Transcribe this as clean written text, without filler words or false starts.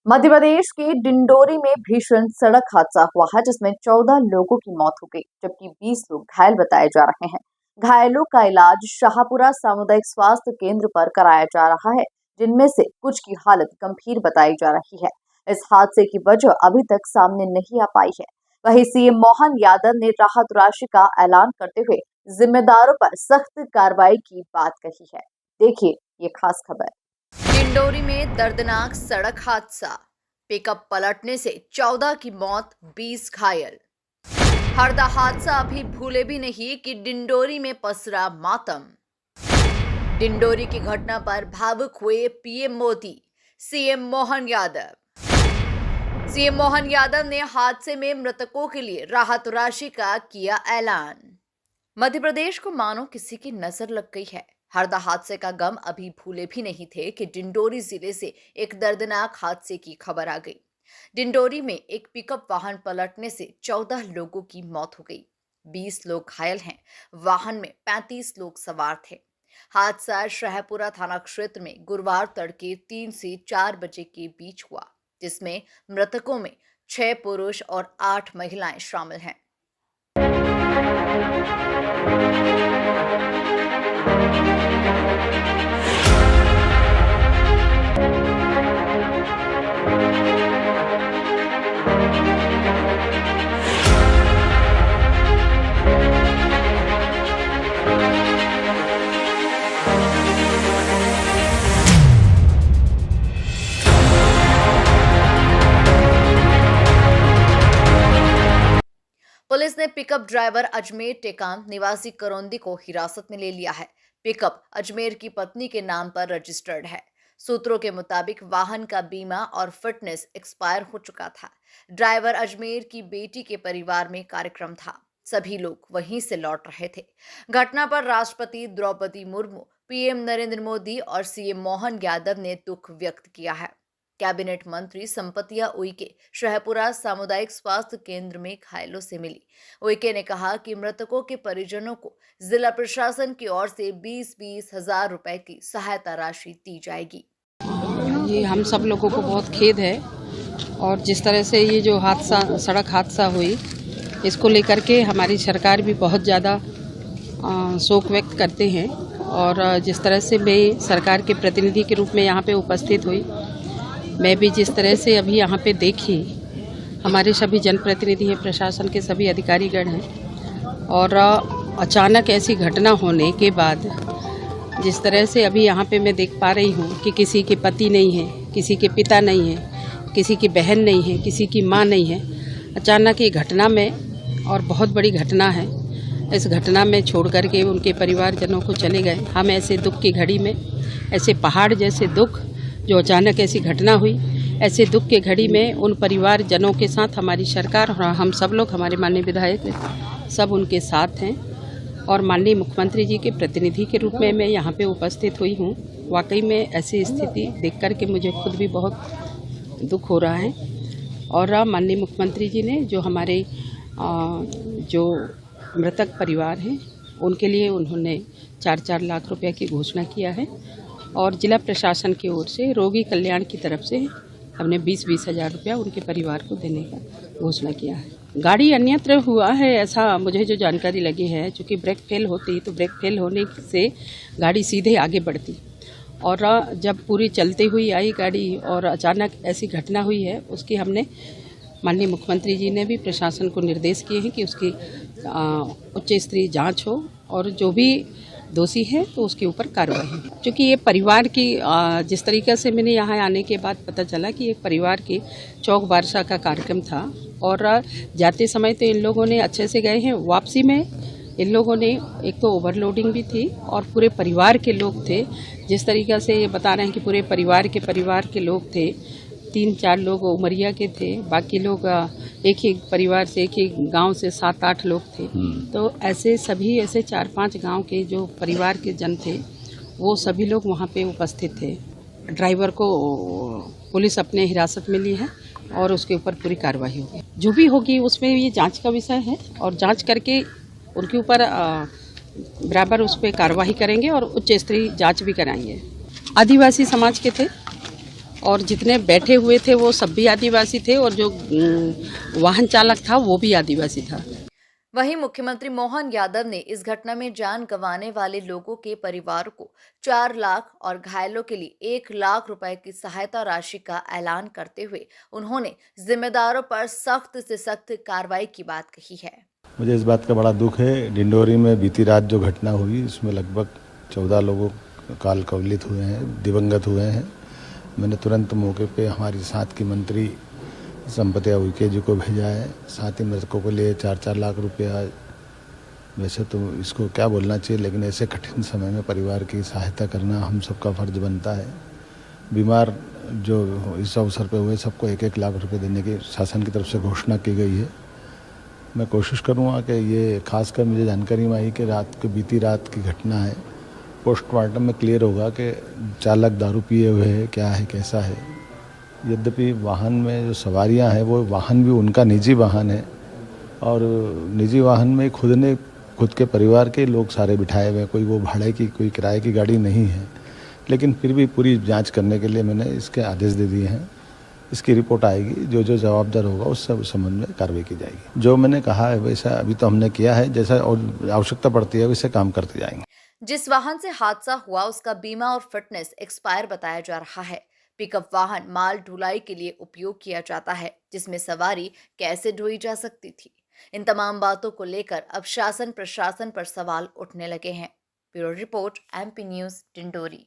मध्य प्रदेश के डिंडोरी में भीषण सड़क हादसा हुआ है जिसमें 14 लोगों की मौत हो गई जबकि 20 लोग घायल बताए जा रहे हैं। घायलों का इलाज शाहपुरा सामुदायिक स्वास्थ्य केंद्र पर कराया जा रहा है, जिनमें से कुछ की हालत गंभीर बताई जा रही है। इस हादसे की वजह अभी तक सामने नहीं आ पाई है। वहीं सीएम मोहन यादव ने राहत राशि का ऐलान करते हुए जिम्मेदारों पर सख्त कार्रवाई की बात कही है। देखिए ये खास खबर। डिंडोरी में दर्दनाक सड़क हादसा, पिकअप पलटने से 14 की मौत, 20 घायल। हरदा हादसा अभी भूले भी नहीं कि डिंडोरी में पसरा मातम। डिंडोरी की घटना पर भावुक हुए PM Modi, CM Mohan Yadav. CM Mohan Yadav ने हादसे में मृतकों के लिए राहत राशि का किया ऐलान। मध्य प्रदेश को मानो किसी की नजर लग गई है। हरदा हादसे का गम अभी भूले भी नहीं थे कि डिंडोरी जिले से एक दर्दनाक हादसे की खबर आ गई। डिंडोरी में एक पिकअप वाहन पलटने से 14 लोगों की मौत हो गई, 20 लोग घायल हैं। वाहन में 35 लोग सवार थे। हादसा शाहपुरा थाना क्षेत्र में गुरुवार तड़के 3 से 4 बजे के बीच हुआ, जिसमें मृतकों में 6 पुरुष और 8 महिलाएं शामिल हैं। पुलिस ने पिकअप ड्राइवर अजमेर टेकाम निवासी करौंदी को हिरासत में ले लिया है। पिकअप अजमेर की पत्नी के नाम पर रजिस्टर्ड है। सूत्रों के मुताबिक वाहन का बीमा और फिटनेस एक्सपायर हो चुका था। ड्राइवर अजमेर की बेटी के परिवार में कार्यक्रम था। सभी लोग वहीं से लौट रहे थे। घटना पर राष्ट्रपति द्रौपदी मुर्मू, पीएम नरेंद्र मोदी और सीएम मोहन यादव ने दुख व्यक्त किया है। कैबिनेट मंत्री संपतिया उइके शाहपुरा सामुदायिक स्वास्थ्य केंद्र में घायलों से मिली। उइके ने कहा कि मृतकों के परिजनों को जिला प्रशासन की ओर से 20-20 हजार रुपए की सहायता राशि दी जाएगी। ये हम सब लोगों को बहुत खेद है और जिस तरह से ये जो हादसा, सड़क हादसा हुई, इसको लेकर के हमारी सरकार भी बहुत ज़्यादा शोक व्यक्त करते हैं। और जिस तरह से मैं सरकार के प्रतिनिधि के रूप में यहाँ पे उपस्थित हुई, मैं भी जिस तरह से अभी यहाँ पे देखी, हमारे सभी जनप्रतिनिधि हैं, प्रशासन के सभी अधिकारीगण हैं और अचानक ऐसी घटना होने के बाद जिस तरह से अभी यहाँ पे मैं देख पा रही हूँ कि किसी के पति नहीं है, किसी के पिता नहीं है, किसी की बहन नहीं है, किसी की माँ नहीं है। अचानक ये घटना में, और बहुत बड़ी घटना है, इस घटना में छोड़ करके उनके परिवारजनों को चले गए। हम ऐसे दुख की घड़ी में, ऐसे पहाड़ जैसे दुख जो अचानक ऐसी घटना हुई, ऐसे दुख के घड़ी में उन परिवारजनों के साथ हमारी सरकार और हम सब लोग, हमारे माननीय विधायक सब उनके साथ हैं। और माननीय मुख्यमंत्री जी के प्रतिनिधि के रूप में मैं यहाँ पे उपस्थित हुई हूँ। वाकई में ऐसी स्थिति देख कर के मुझे खुद भी बहुत दुख हो रहा है। और माननीय मुख्यमंत्री जी ने जो हमारे जो मृतक परिवार हैं उनके लिए उन्होंने 4-4 लाख रुपए की घोषणा किया है और जिला प्रशासन की ओर से रोगी कल्याण की तरफ से हमने 20-20 हज़ार रुपया उनके परिवार को देने का घोषणा किया है। गाड़ी अन्यत्र हुआ है ऐसा मुझे जो जानकारी लगी है, चूँकि ब्रेक फेल होती तो ब्रेक फेल होने से गाड़ी सीधे आगे बढ़ती और जब पूरी चलती हुई आई गाड़ी और अचानक ऐसी घटना हुई है, उसकी हमने माननीय मुख्यमंत्री जी ने भी प्रशासन को निर्देश किए हैं कि उसकी उच्च स्तरीय जाँच हो और जो भी दोषी है तो उसके ऊपर कार्रवाई है। क्योंकि ये परिवार की जिस तरीके से मैंने यहाँ आने के बाद पता चला कि एक परिवार की चौक बारसा का कार्यक्रम था और जाते समय तो इन लोगों ने अच्छे से गए हैं, वापसी में इन लोगों ने एक तो ओवरलोडिंग भी थी और पूरे परिवार के लोग थे। जिस तरीके से ये बता रहे हैं कि पूरे परिवार के लोग थे, 3-4 लोग उमरिया के थे, बाकी लोग एक ही परिवार से, एक ही गांव से 7-8 लोग थे। तो ऐसे सभी ऐसे 4-5 गांव के जो परिवार के जन थे वो सभी लोग वहां पे उपस्थित थे। ड्राइवर को पुलिस अपने हिरासत में ली है और उसके ऊपर पूरी कार्रवाई होगी। जो भी होगी उसमें ये जांच का विषय है और जांच करके उनके ऊपर बराबर उस पर कार्रवाई करेंगे और उच्च स्तरीय जाँच भी कराएंगे। आदिवासी समाज के थे और जितने बैठे हुए थे वो सब भी आदिवासी थे और जो वाहन चालक था वो भी आदिवासी था। वहीं मुख्यमंत्री मोहन यादव ने इस घटना में जान गंवाने वाले लोगों के परिवार को 4 लाख और घायलों के लिए 1 लाख रुपए की सहायता राशि का ऐलान करते हुए उन्होंने जिम्मेदारों पर सख्त से सख्त कार्रवाई की बात कही है। मुझे इस बात का बड़ा दुख है। डिंडोरी में बीती रात जो घटना हुई इसमें लगभग 14 लोगों काल कवलित हुए हैं, दिवंगत हुए हैं। मैंने तुरंत मौके पे हमारी साथ की मंत्री संपत्ति उइके जी को भेजा है। साथ ही मृतकों के लिए 4-4 लाख रुपया, वैसे तो इसको क्या बोलना चाहिए, लेकिन ऐसे कठिन समय में परिवार की सहायता करना हम सबका फर्ज बनता है। बीमार जो इस अवसर पे हुए सबको 1-1 लाख रुपए देने की शासन की तरफ से घोषणा की गई है। मैं कोशिश करूँगा कि ये खासकर मुझे जानकारी में आई कि बीती रात की घटना है। पोस्टमार्टम में क्लियर होगा कि चालक दारू पिए हुए है, क्या है, कैसा है। यद्यपि वाहन में जो सवारियां हैं वो वाहन भी उनका निजी वाहन है और निजी वाहन में खुद के परिवार के लोग सारे बिठाए हुए हैं, कोई वो भाड़े की कोई किराए की गाड़ी नहीं है। लेकिन फिर भी पूरी जांच करने के लिए मैंने इसके आदेश दे दिए हैं। इसकी रिपोर्ट आएगी, जो जवाबदार होगा उससे उस संबंध में कार्रवाई की जाएगी। जो मैंने कहा है वैसा अभी तो हमने किया है, जैसा और आवश्यकता पड़ती है वैसे काम करते जाएंगे। जिस वाहन से हादसा हुआ उसका बीमा और फिटनेस एक्सपायर बताया जा रहा है। पिकअप वाहन माल ढुलाई के लिए उपयोग किया जाता है, जिसमें सवारी कैसे ढोई जा सकती थी। इन तमाम बातों को लेकर अब शासन प्रशासन पर सवाल उठने लगे हैं। Bureau report, MP news, Dindori.